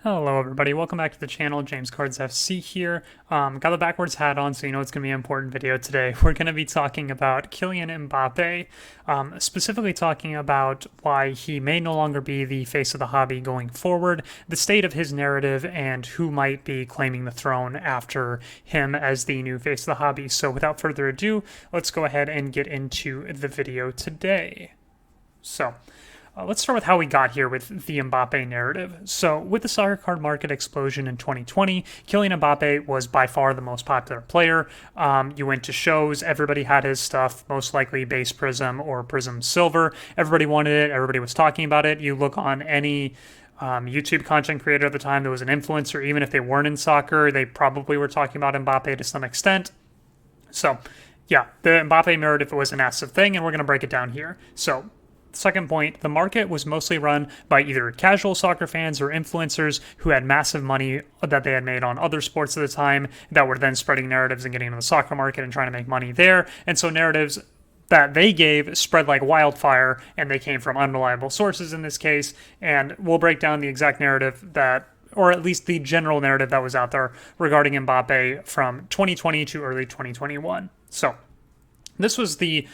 Hello everybody, welcome back to the channel. James Cards FC here. Got the backwards hat on, so you know it's going to be an important video today. We're going to be talking about Kylian Mbappe, specifically talking about why he may no longer be the face of the hobby going forward, the state of his narrative, and who might be claiming the throne after him as the new face of the hobby. So without further ado, let's go ahead and get into the video today. Let's start with how we got here with the Mbappe narrative. So, with the soccer card market explosion in 2020, Kylian Mbappe was by far the most popular player. You went to shows, everybody had his stuff, most likely base Prism or Prism Silver. Everybody wanted it, everybody was talking about it. You look on any YouTube content creator at the time that was an influencer, even if they weren't in soccer, they probably were talking about Mbappe to some extent. So, yeah, the Mbappe narrative was a massive thing, and we're going to break it down here. So, second point, the market was mostly run by either casual soccer fans or influencers who had massive money that they had made on other sports at the time that were then spreading narratives and getting into the soccer market and trying to make money there. And so narratives that they gave spread like wildfire, and they came from unreliable sources in this case. And we'll break down the exact narrative that, or at least the general narrative that was out there regarding Mbappe from 2020 to early 2021. So this was the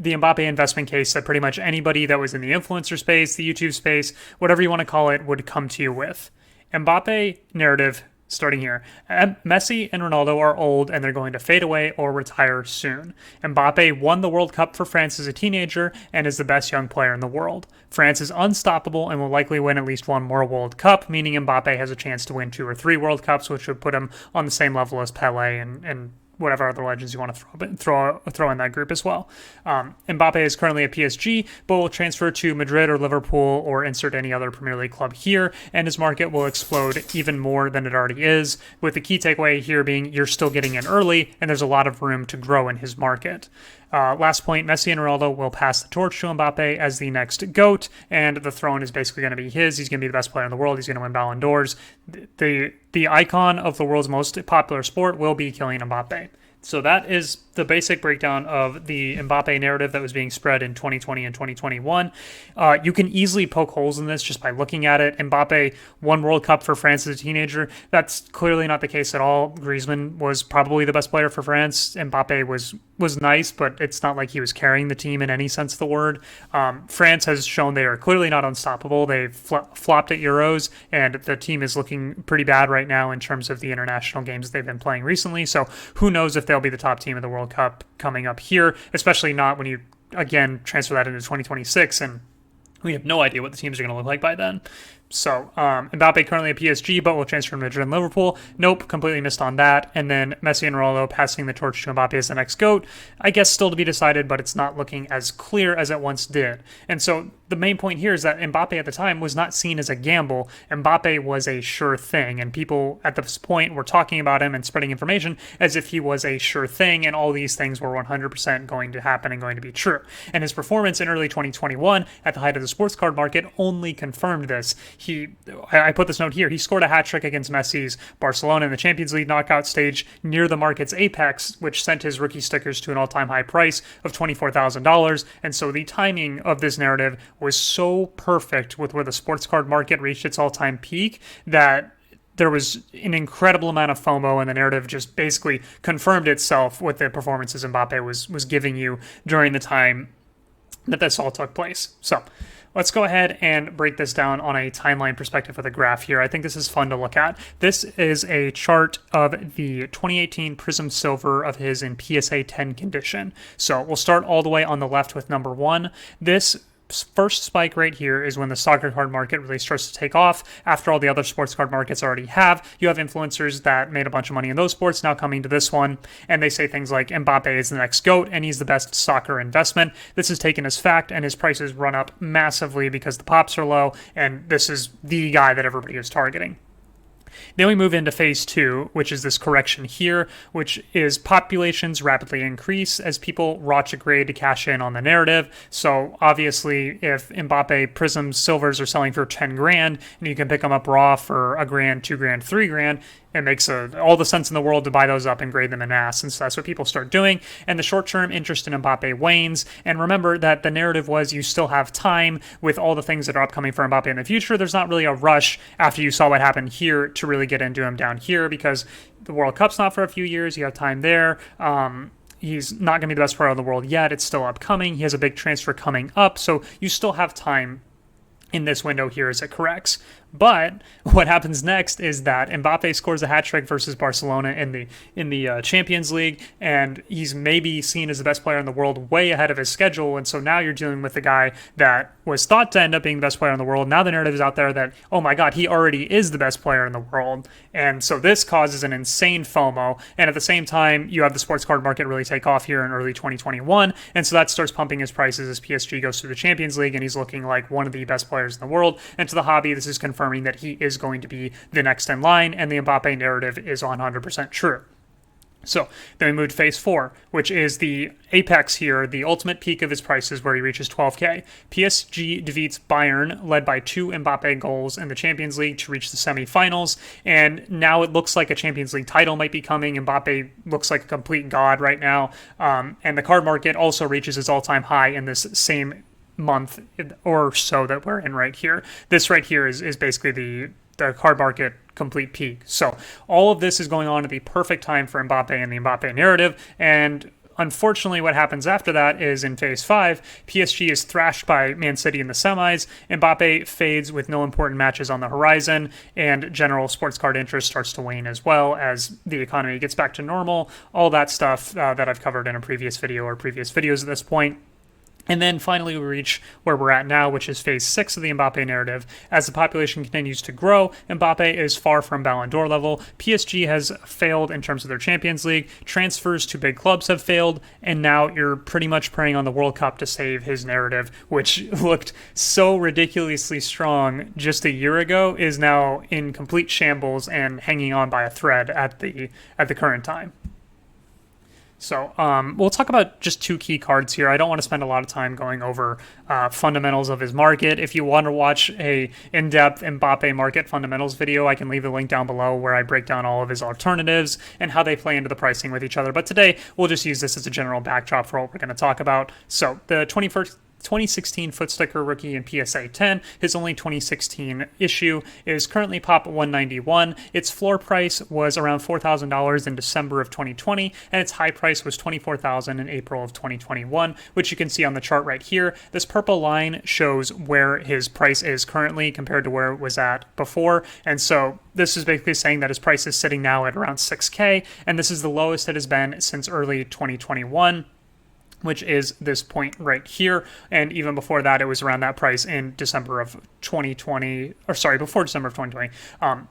Mbappe investment case that pretty much anybody that was in the influencer space, the YouTube space, whatever you want to call it, would come to you with. Mbappe narrative, starting here. Messi and Ronaldo are old and they're going to fade away or retire soon. Mbappe won the World Cup for France as a teenager and is the best young player in the world. France is unstoppable and will likely win at least one more World Cup, meaning Mbappe has a chance to win 2 or 3 World Cups, which would put him on the same level as Pele and whatever other legends you want to throw in that group as well. Mbappe is currently at PSG, but will transfer to Madrid or Liverpool or insert any other Premier League club here, and his market will explode even more than it already is, with the key takeaway here being you're still getting in early, and there's a lot of room to grow in his market. Last point, Messi and Ronaldo will pass the torch to Mbappe as the next GOAT, and the throne is basically going to be his. He's going to be the best player in the world. He's going to win Ballon d'Ors. The icon of the world's most popular sport will be Kylian Mbappe. So that is the basic breakdown of the Mbappe narrative that was being spread in 2020 and 2021. You can easily poke holes in this just by looking at it. Mbappe won World Cup for France as a teenager. That's clearly not the case at all. Griezmann was probably the best player for France. Mbappe was nice, but it's not like he was carrying the team in any sense of the word. France has shown they are clearly not unstoppable. They've flopped at Euros, and the team is looking pretty bad right now in terms of the international games they've been playing recently. So who knows if they'll be the top team of the World Cup coming up here, especially not when you, again, transfer that into 2026, and we have no idea what the teams are going to look like by then. So, Mbappe currently at PSG, but will transfer to Madrid and Liverpool. Nope, completely missed on that. And then Messi and Ronaldo passing the torch to Mbappe as the next GOAT. I guess still to be decided, but it's not looking as clear as it once did. And so the main point here is that Mbappe at the time was not seen as a gamble. Mbappe was a sure thing, and people at this point were talking about him and spreading information as if he was a sure thing, and all these things were 100% going to happen and going to be true. And his performance in early 2021, at the height of the sports card market, only confirmed this. I put this note here. He scored a hat trick against Messi's Barcelona in the Champions League knockout stage near the market's apex, which sent his rookie stickers to an all-time high price of $24,000. And so the timing of this narrative was so perfect with where the sports card market reached its all-time peak that there was an incredible amount of FOMO, and the narrative just basically confirmed itself with the performances Mbappe was giving you during the time that this all took place. So let's go ahead and break this down on a timeline perspective with a graph here. I think this is fun to look at. This is a chart of the 2018 Prism Silver of his in PSA 10 condition. So we'll start all the way on the left with number 1. This first spike right here is when the soccer card market really starts to take off after all the other sports card markets already have. You have influencers that made a bunch of money in those sports now coming to this one, and they say things like Mbappe is the next GOAT and he's the best soccer investment. This is taken as fact, and his prices run up massively because the pops are low, and this is the guy that everybody is targeting. Then we move into phase 2, which is this correction here, which is populations rapidly increase as people watch a grade to cash in on the narrative. So obviously, if Mbappe Prism Silvers are selling for 10 grand and you can pick them up raw for $1,000, $2,000, $3,000, it makes all the sense in the world to buy those up and grade them in mass. And so that's what people start doing. And the short-term interest in Mbappe wanes. And remember that the narrative was you still have time with all the things that are upcoming for Mbappe in the future. There's not really a rush after you saw what happened here to really get into him down here, because the World Cup's not for a few years. You have time there. He's not going to be the best player in the world yet. It's still upcoming. He has a big transfer coming up. So you still have time in this window here as it corrects. But what happens next is that Mbappe scores a hat trick versus Barcelona in the Champions League, and he's maybe seen as the best player in the world way ahead of his schedule. And so now you're dealing with a guy that was thought to end up being the best player in the world. Now the narrative is out there that, oh my God, he already is the best player in the world. And so this causes an insane FOMO. And at the same time, you have the sports card market really take off here in early 2021. And so that starts pumping his prices as PSG goes through the Champions League, and he's looking like one of the best players in the world. And to the hobby, this is confirming that he is going to be the next in line, and the Mbappe narrative is 100% true. So then we move to phase 4, which is the apex here, the ultimate peak of his prices where he reaches 12K. PSG defeats Bayern, led by 2 Mbappe goals in the Champions League to reach the semifinals. And now it looks like a Champions League title might be coming. Mbappe looks like a complete god right now. And the card market also reaches its all-time high in this same month or so that we're in right here. This right here is basically the card market complete peak. So all of this is going on at the perfect time for Mbappe and the Mbappe narrative. And unfortunately, what happens after that is in phase 5, PSG is thrashed by Man City in the semis. Mbappe fades with no important matches on the horizon, and general sports card interest starts to wane as well as the economy gets back to normal. All that stuff that I've covered in a previous video or previous videos at this point. And then finally we reach where we're at now, which is phase 6 of the Mbappe narrative. As the population continues to grow, Mbappe is far from Ballon d'Or level. PSG has failed in terms of their Champions League. Transfers to big clubs have failed. And now you're pretty much preying on the World Cup to save his narrative, which looked so ridiculously strong just a year ago, is now in complete shambles and hanging on by a thread at the current time. So we'll talk about just 2 key cards here. I don't want to spend a lot of time going over fundamentals of his market. If you want to watch a in-depth Mbappe market fundamentals video, I can leave the link down below where I break down all of his alternatives and how they play into the pricing with each other. But today, we'll just use this as a general backdrop for what we're going to talk about. So the 2016 foot sticker rookie in PSA 10. His only 2016 issue is currently pop 191. Its floor price was around $4,000 in December of 2020, and its high price was $24,000 in April of 2021, which you can see on the chart right here. This purple line shows where his price is currently compared to where it was at before, and so this is basically saying that his price is sitting now at around 6K, and this is the lowest it has been since early 2021. Which is this point right here. And even before that, it was around that price in December of 2020, or sorry, before December of 2020.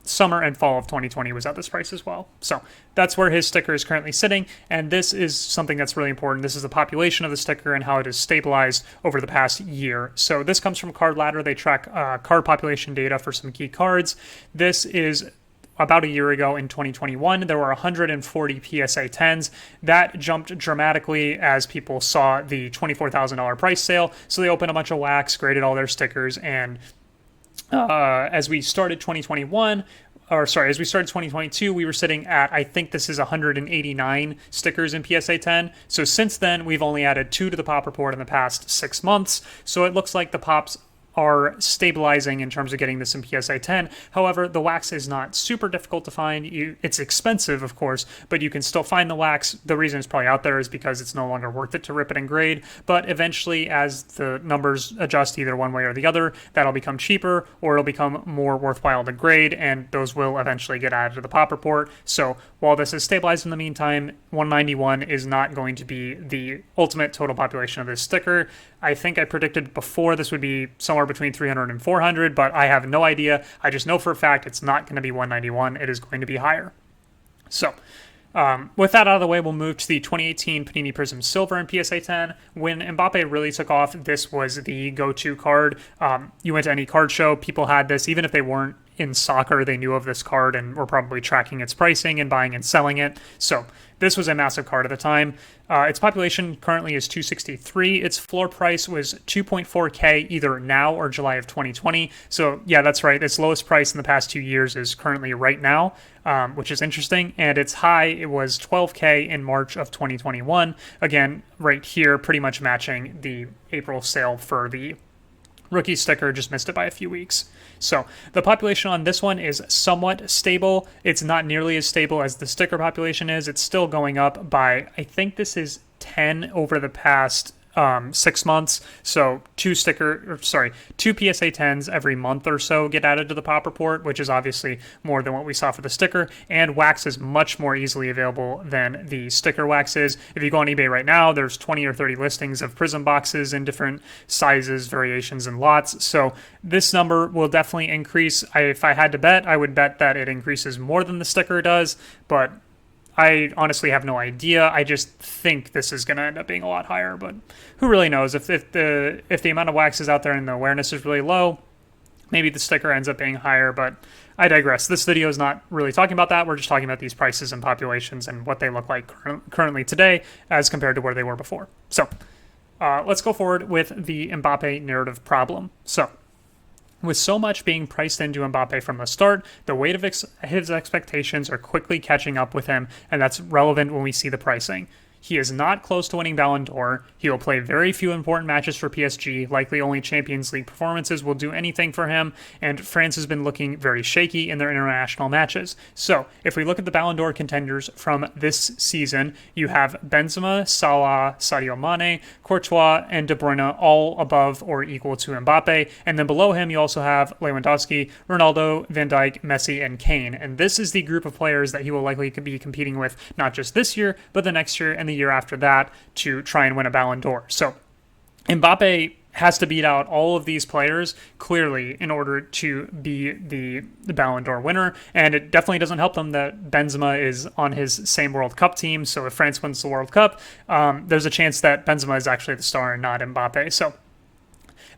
Summer and fall of 2020 was at this price as well. So that's where his sticker is currently sitting. And this is something that's really important. This is the population of the sticker and how it is stabilized over the past year. So this comes from Card Ladder. They track card population data for some key cards. This is about a year ago in 2021, there were 140 PSA 10s. That jumped dramatically as people saw the $24,000 price sale. So they opened a bunch of wax, graded all their stickers, and as we started 2022, we were sitting at, I think this is 189 stickers in PSA 10. So since then, we've only added 2 to the pop report in the past 6 months. So it looks like the pops are stabilizing in terms of getting this in PSA 10. However, the wax is not super difficult to find. It's expensive, of course, but you can still find the wax. The reason it's probably out there is because it's no longer worth it to rip it and grade. But eventually, as the numbers adjust either one way or the other, that'll become cheaper or it'll become more worthwhile to grade, and those will eventually get added to the pop report. So while this is stabilized in the meantime, 191 is not going to be the ultimate total population of this sticker. I think I predicted before this would be somewhere between 300 and 400, but I have no idea. I just know for a fact it's not going to be 191. It is going to be higher. So with that out of the way, we'll move to the 2018 Panini Prism Silver in PSA 10. When Mbappe really took off, this was the go-to card. You went to any card show, people had this, even if they weren't in soccer, they knew of this card and were probably tracking its pricing and buying and selling it. So this was a massive card at the time. Its population currently is 263. Its floor price was 2.4K either now or July of 2020. So yeah, that's right. Its lowest price in the past 2 years is currently right now, which is interesting. And its high, it was 12K in March of 2021. Again, right here, pretty much matching the April sale for the rookie sticker, just missed it by a few weeks. So the population on this one is somewhat stable. It's not nearly as stable as the sticker population is. It's still going up by, I think this is 10 over the past 6 months. So two PSA 10s every month or so get added to the pop report, which is obviously more than what we saw for the sticker. And wax is much more easily available than the sticker wax is. If you go on eBay right now, there's 20 or 30 listings of prism boxes in different sizes, variations, and lots. So this number will definitely increase. If I had to bet, I would bet that it increases more than the sticker does, but I honestly have no idea. I just think this is going to end up being a lot higher, but who really knows? If the amount of wax is out there and the awareness is really low, maybe the sticker ends up being higher, but I digress. This video is not really talking about that. We're just talking about these prices and populations and what they look like currently today as compared to where they were before. So let's go forward with the Mbappe narrative problem. So with so much being priced into Mbappe from the start, the weight of his expectations are quickly catching up with him, and that's relevant when we see the pricing. He is not close to winning Ballon d'Or. He will play very few important matches for PSG. Likely only Champions League performances will do anything for him, and France has been looking very shaky in their international matches. So, if we look at the Ballon d'Or contenders from this season, you have Benzema, Salah, Sadio Mane, Courtois, and De Bruyne all above or equal to Mbappe, and then below him you also have Lewandowski, Ronaldo, Van Dijk, Messi, and Kane. And this is the group of players that he will likely be competing with not just this year, but the next year and the year after that to try and win a Ballon d'Or. So Mbappe has to beat out all of these players clearly in order to be the Ballon d'Or winner, and it definitely doesn't help them that Benzema is on his same World Cup team. So if France wins the World Cup, there's a chance that Benzema is actually the star and not Mbappe. So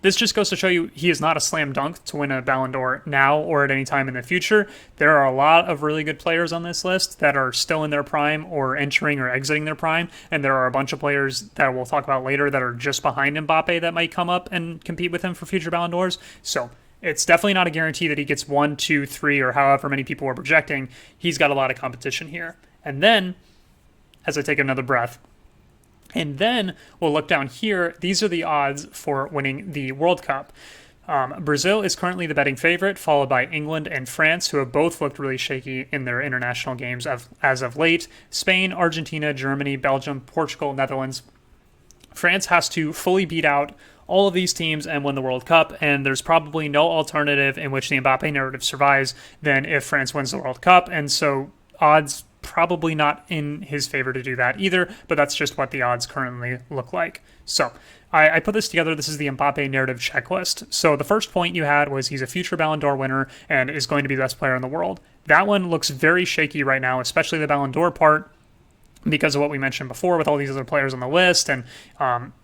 this just goes to show you he is not a slam dunk to win a Ballon d'Or now or at any time in the future. There are a lot of really good players on this list that are still in their prime or entering or exiting their prime, and there are a bunch of players that we'll talk about later that are just behind Mbappe that might come up and compete with him for future Ballon d'Ors. So it's definitely not a guarantee that he gets 1, 2, 3, or however many people are projecting. He's got a lot of competition here. And then, as I take another breath, and then we'll look down here. These are the odds for winning the World Cup. Brazil is currently the betting favorite, followed by England and France, who have both looked really shaky in their international games as of late. Spain, Argentina, Germany, Belgium, Portugal, Netherlands. France has to fully beat out all of these teams and win the World Cup, and there's probably no alternative in which the Mbappe narrative survives than if France wins the World Cup, and so odds probably not in his favor to do that either, but that's just what the odds currently look like. So I put this together. This is the Mbappe narrative checklist. So the first point you had was he's a future Ballon d'Or winner and is going to be the best player in the world. That one looks very shaky right now, especially the Ballon d'Or part, because of what we mentioned before with all these other players on the list, and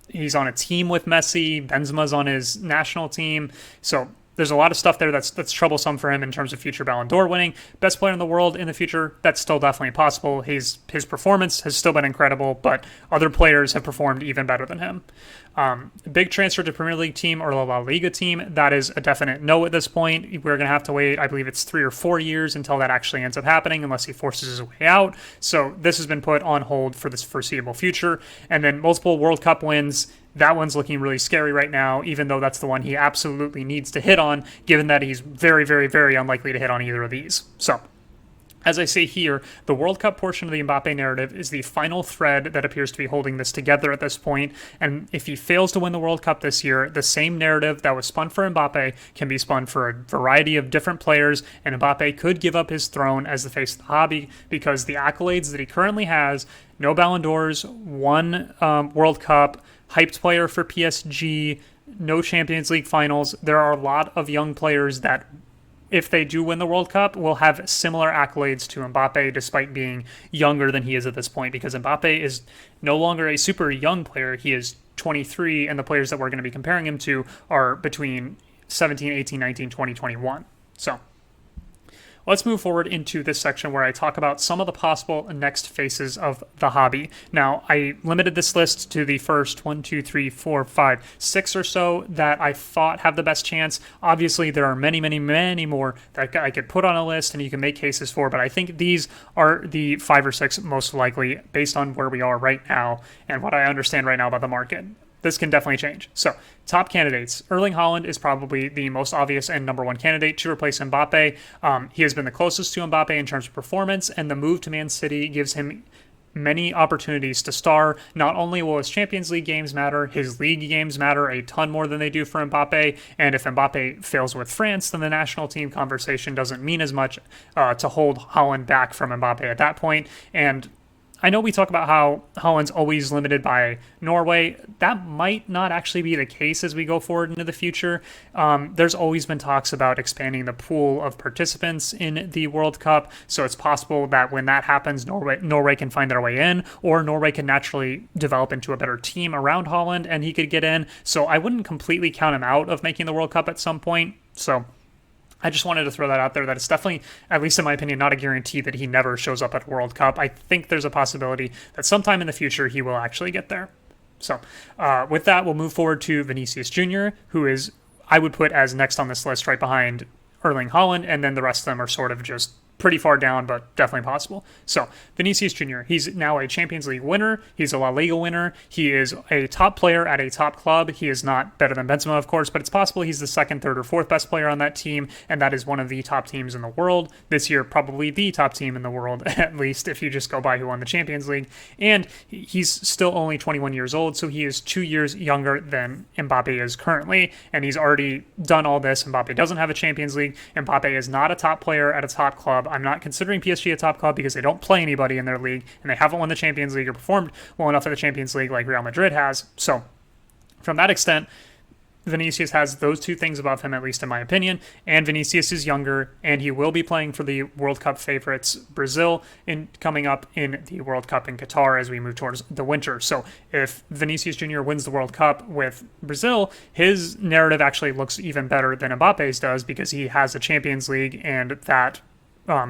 he's on a team with Messi, Benzema's on his national team, so there's a lot of stuff there that's troublesome for him in terms of future Ballon d'Or winning. Best player in the world in the future, that's still definitely possible. His performance has still been incredible, but other players have performed even better than him. Big transfer to Premier League team or La Liga team, that is a definite no at this point. We're going to have to wait, I believe it's 3 or 4 years until that actually ends up happening, unless he forces his way out. So this has been put on hold for this foreseeable future. And then multiple World Cup wins. That one's looking really scary right now, even though that's the one he absolutely needs to hit on, given that he's very, very, very unlikely to hit on either of these. So, as I say here, the World Cup portion of the Mbappe narrative is the final thread that appears to be holding this together at this point, and if he fails to win the World Cup this year, the same narrative that was spun for Mbappe can be spun for a variety of different players, and Mbappe could give up his throne as the face of the hobby, because the accolades that he currently has, no Ballon d'Ors, 1 World Cup, hyped player for PSG, no Champions League finals. There are a lot of young players that, if they do win the World Cup, will have similar accolades to Mbappe, despite being younger than he is at this point, because Mbappe is no longer a super young player. He is 23, and the players that we're going to be comparing him to are between 17, 18, 19, 20, 21. So let's move forward into this section where I talk about some of the possible next phases of the hobby. Now, I limited this list to the first 1, 2, 3, 4, 5, 6 or so that I thought have the best chance. Obviously, there are many, many, many more that I could put on a list and you can make cases for, but I think these are the 5 or 6 most likely based on where we are right now and what I understand right now about the market. This can definitely change. So, top candidates. Erling Haaland is probably the most obvious and number one candidate to replace Mbappe. He has been the closest to Mbappe in terms of performance, and the move to Man City gives him many opportunities to star. Not only will his Champions League games matter, his league games matter a ton more than they do for Mbappe, and if Mbappe fails with France, then the national team conversation doesn't mean as much to hold Haaland back from Mbappe at that point. And I know we talk about how Haaland's always limited by Norway. That might not actually be the case as we go forward into the future. There's always been talks about expanding the pool of participants in the World Cup, so it's possible that when that happens, Norway can find their way in, or Norway can naturally develop into a better team around Haaland, and he could get in. So I wouldn't completely count him out of making the World Cup at some point. So I just wanted to throw that out there that it's definitely, at least in my opinion, not a guarantee that he never shows up at World Cup. I think there's a possibility that sometime in the future he will actually get there. So with that, we'll move forward to Vinicius Jr., who is, I would put as next on this list right behind Erling Haaland, and then the rest of them are sort of just pretty far down, but definitely possible. So, Vinicius Jr., he's now a Champions League winner. He's a La Liga winner. He is a top player at a top club. He is not better than Benzema, of course, but it's possible he's the second, third, or fourth best player on that team, and that is one of the top teams in the world. This year, probably the top team in the world, at least, if you just go by who won the Champions League. And he's still only 21 years old, so he is 2 years younger than Mbappe is currently, and he's already done all this. Mbappe doesn't have a Champions League. Mbappe is not a top player at a top club. I'm not considering PSG a top club because they don't play anybody in their league and they haven't won the Champions League or performed well enough at the Champions League like Real Madrid has. So from that extent, Vinicius has those two things above him, at least in my opinion, and Vinicius is younger, and he will be playing for the World Cup favorites, Brazil, coming up in the World Cup in Qatar as we move towards the winter. So if Vinicius Jr. wins the World Cup with Brazil, his narrative actually looks even better than Mbappe's does because he has a Champions League and that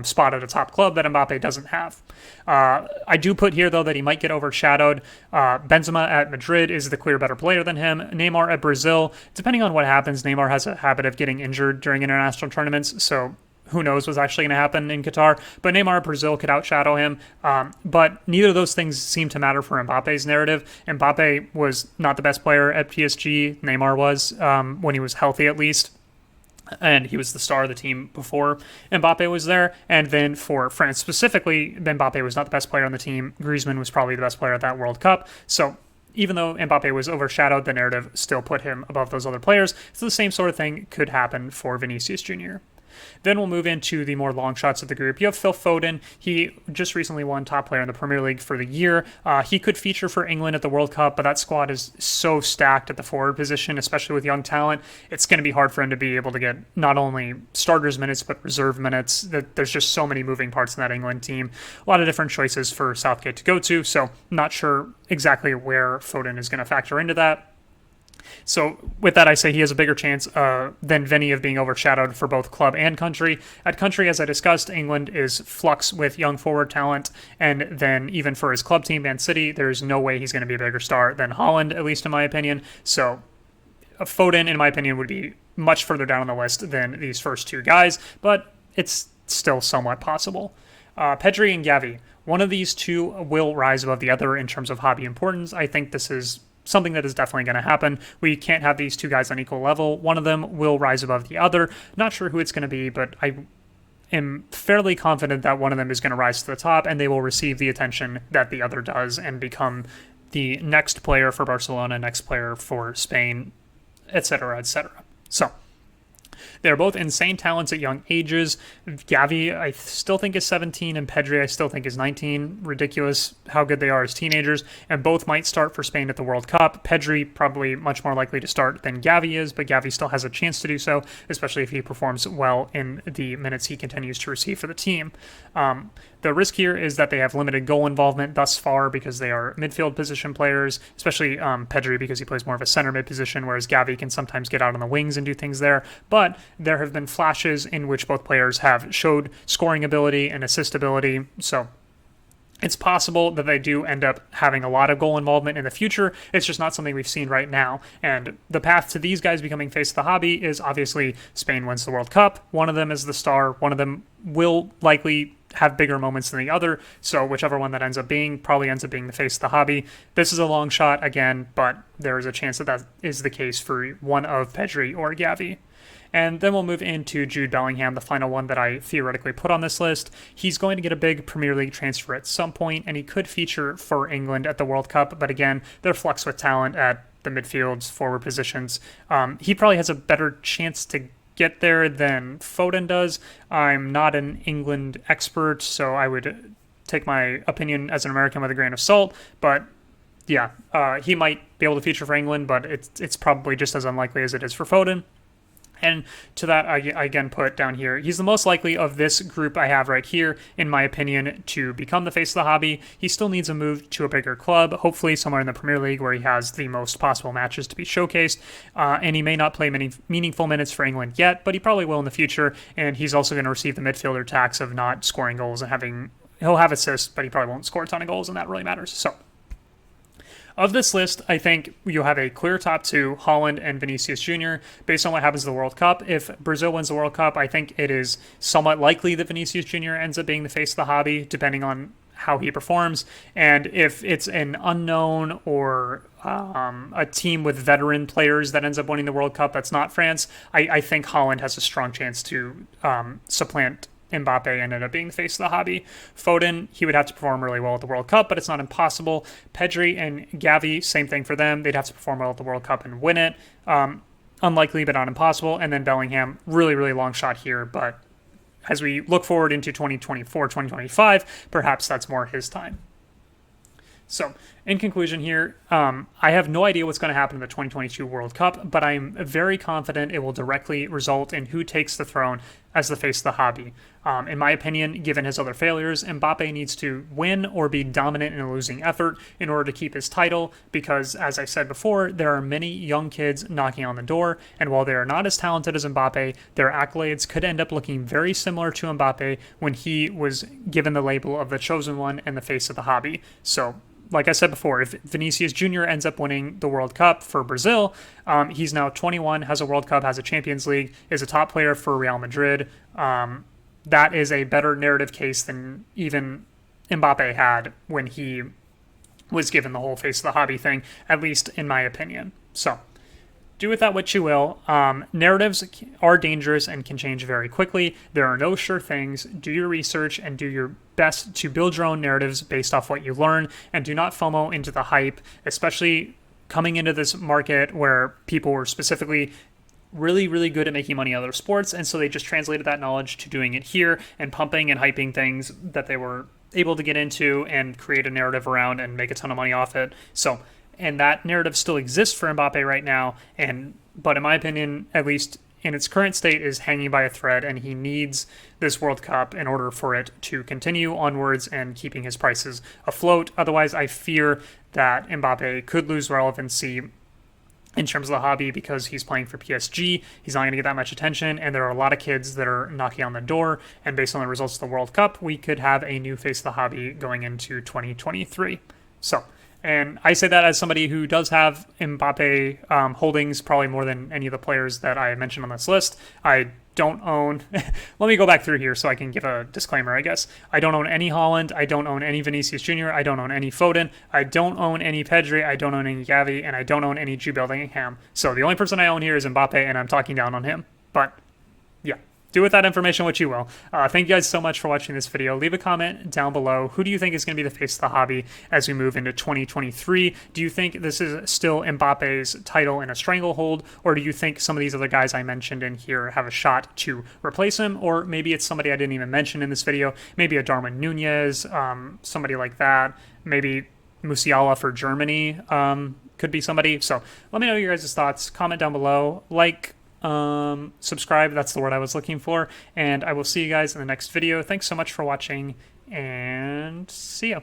spot at a top club that Mbappe doesn't have. I do put here, though, that he might get overshadowed. Benzema at Madrid is the clear better player than him. Neymar at Brazil, depending on what happens, Neymar has a habit of getting injured during international tournaments, so who knows what's actually going to happen in Qatar. But Neymar at Brazil could outshadow him. But neither of those things seem to matter for Mbappe's narrative. Mbappe was not the best player at PSG. Neymar was, when he was healthy at least. And he was the star of the team before Mbappe was there. And then for France specifically, Mbappe was not the best player on the team. Griezmann was probably the best player at that World Cup. So even though Mbappe was overshadowed, the narrative still put him above those other players. So the same sort of thing could happen for Vinicius Jr. Then we'll move into the more long shots of the group. You have Phil Foden. He just recently won top player in the Premier League for the year. He could feature for England at the World Cup, but that squad is so stacked at the forward position, especially with young talent. It's going to be hard for him to be able to get not only starters minutes, but reserve minutes. There's just so many moving parts in that England team. A lot of different choices for Southgate to go to, so not sure exactly where Foden is going to factor into that. So with that, I say he has a bigger chance than Vinny of being overshadowed for both club and country. At country, as I discussed, England is flux with young forward talent, and then even for his club team, Man City, there's no way he's going to be a bigger star than Haaland, at least in my opinion. So Foden, in my opinion, would be much further down on the list than these first two guys, but it's still somewhat possible. Pedri and Gavi, one of these two will rise above the other in terms of hobby importance. I think this is something that is definitely going to happen. We can't have these two guys on equal level. One of them will rise above the other. Not sure who it's going to be, but I am fairly confident that one of them is going to rise to the top and they will receive the attention that the other does and become the next player for Barcelona, next player for Spain, etc., etc. So they're both insane talents at young ages. Gavi, I still think is 17, and Pedri, I still think is 19. Ridiculous how good they are as teenagers, and both might start for Spain at the World Cup. Pedri probably much more likely to start than Gavi is, but Gavi still has a chance to do so, especially if he performs well in the minutes he continues to receive for the team. The risk here is that they have limited goal involvement thus far because they are midfield position players, especially Pedri because he plays more of a center mid position, whereas Gavi can sometimes get out on the wings and do things there. But but there have been flashes in which both players have showed scoring ability and assist ability. So it's possible that they do end up having a lot of goal involvement in the future. It's just not something we've seen right now. And the path to these guys becoming face of the hobby is obviously Spain wins the World Cup. One of them is the star. One of them will likely have bigger moments than the other. So whichever one that ends up being probably ends up being the face of the hobby. This is a long shot again, but there is a chance that that is the case for one of Pedri or Gavi. And then we'll move into Jude Bellingham, the final one that I theoretically put on this list. He's going to get a big Premier League transfer at some point, and he could feature for England at the World Cup. But again, they're flux with talent at the midfields, forward positions. He probably has a better chance to get there than Foden does. I'm not an England expert, so I would take my opinion as an American with a grain of salt. But yeah, he might be able to feature for England, but it's probably just as unlikely as it is for Foden. And to that, I again put down here, he's the most likely of this group I have right here, in my opinion, to become the face of the hobby. He still needs a move to a bigger club, hopefully somewhere in the Premier League where he has the most possible matches to be showcased. And he may not play many meaningful minutes for England yet, but he probably will in the future. And he's also going to receive the midfielder tax of not scoring goals and he'll have assists, but he probably won't score a ton of goals, and that really matters. So of this list, I think you'll have a clear top two, Haaland and Vinicius Jr., based on what happens in the World Cup. If Brazil wins the World Cup, I think it is somewhat likely that Vinicius Jr. ends up being the face of the hobby, depending on how he performs. And if it's an unknown or a team with veteran players that ends up winning the World Cup that's not France, I think Haaland has a strong chance to supplant Mbappe and ended up being the face of the hobby. Foden, he would have to perform really well at the World Cup, but it's not impossible. Pedri and Gavi, same thing for them. They'd have to perform well at the World Cup and win it. Unlikely, but not impossible. And then Bellingham, really, really long shot here. But as we look forward into 2024, 2025, perhaps that's more his time. So, in conclusion here, I have no idea what's going to happen in the 2022 World Cup, but I'm very confident it will directly result in who takes the throne as the face of the hobby. In my opinion, given his other failures, Mbappe needs to win or be dominant in a losing effort in order to keep his title, because, as I said before, there are many young kids knocking on the door, and while they are not as talented as Mbappe, their accolades could end up looking very similar to Mbappe when he was given the label of the chosen one and the face of the hobby. So, like I said before, if Vinicius Jr. ends up winning the World Cup for Brazil, he's now 21, has a World Cup, has a Champions League, is a top player for Real Madrid. That is a better narrative case than even Mbappe had when he was given the whole face of the hobby thing, at least in my opinion. So, do with that what you will. Narratives are dangerous and can change very quickly. There are no sure things. Do your research and do your best to build your own narratives based off what you learn, and do not FOMO into the hype, especially coming into this market where people were specifically really, really good at making money out of their sports, and so they just translated that knowledge to doing it here and pumping and hyping things that they were able to get into and create a narrative around and make a ton of money off it. So, and that narrative still exists for Mbappe right now, but in my opinion, at least in its current state, is hanging by a thread, and he needs this World Cup in order for it to continue onwards and keeping his prices afloat. Otherwise, I fear that Mbappe could lose relevancy in terms of the hobby because he's playing for PSG. He's not going to get that much attention, and there are a lot of kids that are knocking on the door, and based on the results of the World Cup, we could have a new face of the hobby going into 2023. So, and I say that as somebody who does have Mbappe holdings, probably more than any of the players that I mentioned on this list. I don't own, let me go back through here so I can give a disclaimer, I guess. I don't own any Haaland, I don't own any Vinicius Jr., I don't own any Foden, I don't own any Pedri, I don't own any Gavi, and I don't own any Jude Bellingham. So the only person I own here is Mbappe, and I'm talking down on him. But yeah, do with that information what you will. Thank you guys so much for watching this video. Leave a comment down below. Who do you think is going to be the face of the hobby as we move into 2023? Do you think this is still Mbappe's title in a stranglehold, or do you think some of these other guys I mentioned in here have a shot to replace him? Or maybe it's somebody I didn't even mention in this video. Maybe a Darwin Nunez, somebody like that. Maybe Musiala for Germany could be somebody. So let me know your guys' thoughts. Comment down below. Subscribe, that's the word I was looking for, and I will see you guys in the next video. Thanks so much for watching, and see ya.